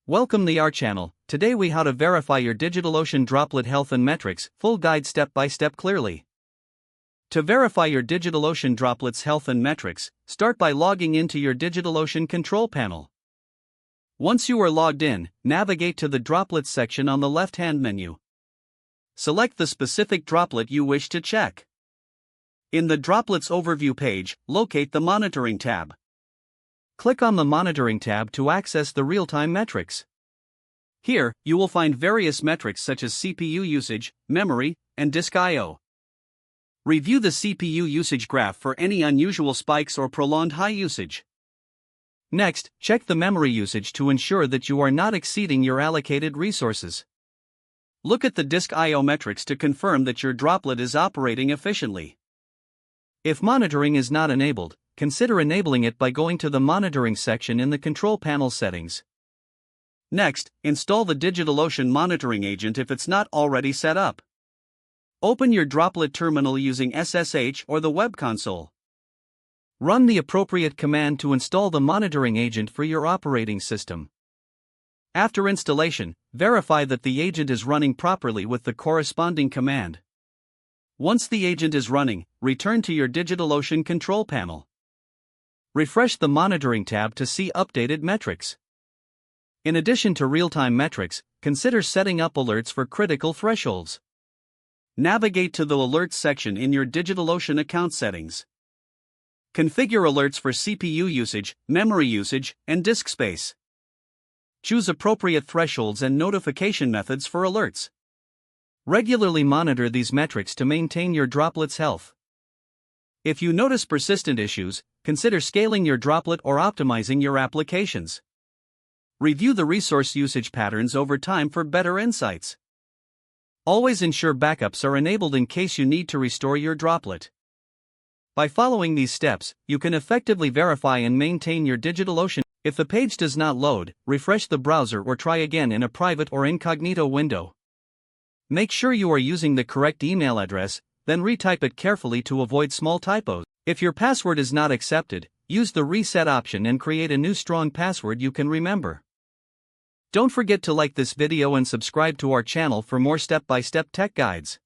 Welcome to our channel. Today we how to verify your DigitalOcean Droplet health and metrics, full guide step by step clearly. To verify your DigitalOcean Droplet's health and metrics, start by logging into your DigitalOcean control panel. Once you are logged in, navigate to the Droplets section on the left-hand menu. Select the specific droplet you wish to check. In the Droplets overview page, locate the Monitoring tab. Click on the Monitoring tab to access the real-time metrics. Here, you will find various metrics such as CPU usage, memory, and disk I/O. Review the CPU usage graph for any unusual spikes or prolonged high usage. Next, check the memory usage to ensure that you are not exceeding your allocated resources. Look at the disk I/O metrics to confirm that your droplet is operating efficiently. If monitoring is not enabled, consider enabling it by going to the Monitoring section in the Control Panel settings. Next, install the DigitalOcean Monitoring Agent if it's not already set up. Open your Droplet terminal using SSH or the web console. Run the appropriate command to install the monitoring agent for your operating system. After installation, verify that the agent is running properly with the corresponding command. Once the agent is running, return to your DigitalOcean control panel. Refresh the Monitoring tab to see updated metrics. In addition to real-time metrics, consider setting up alerts for critical thresholds. Navigate to the Alerts section in your DigitalOcean account settings. Configure alerts for CPU usage, memory usage, and disk space. Choose appropriate thresholds and notification methods for alerts. Regularly monitor these metrics to maintain your droplet's health. If you notice persistent issues, consider scaling your droplet or optimizing your applications. Review the resource usage patterns over time for better insights. Always ensure backups are enabled in case you need to restore your droplet. By following these steps, you can effectively verify and maintain your DigitalOcean. If the page does not load, refresh the browser or try again in a private or incognito window. Make sure you are using the correct email address, then retype it carefully to avoid small typos. If your password is not accepted, use the reset option and create a new strong password you can remember. Don't forget to like this video and subscribe to our channel for more step-by-step tech guides.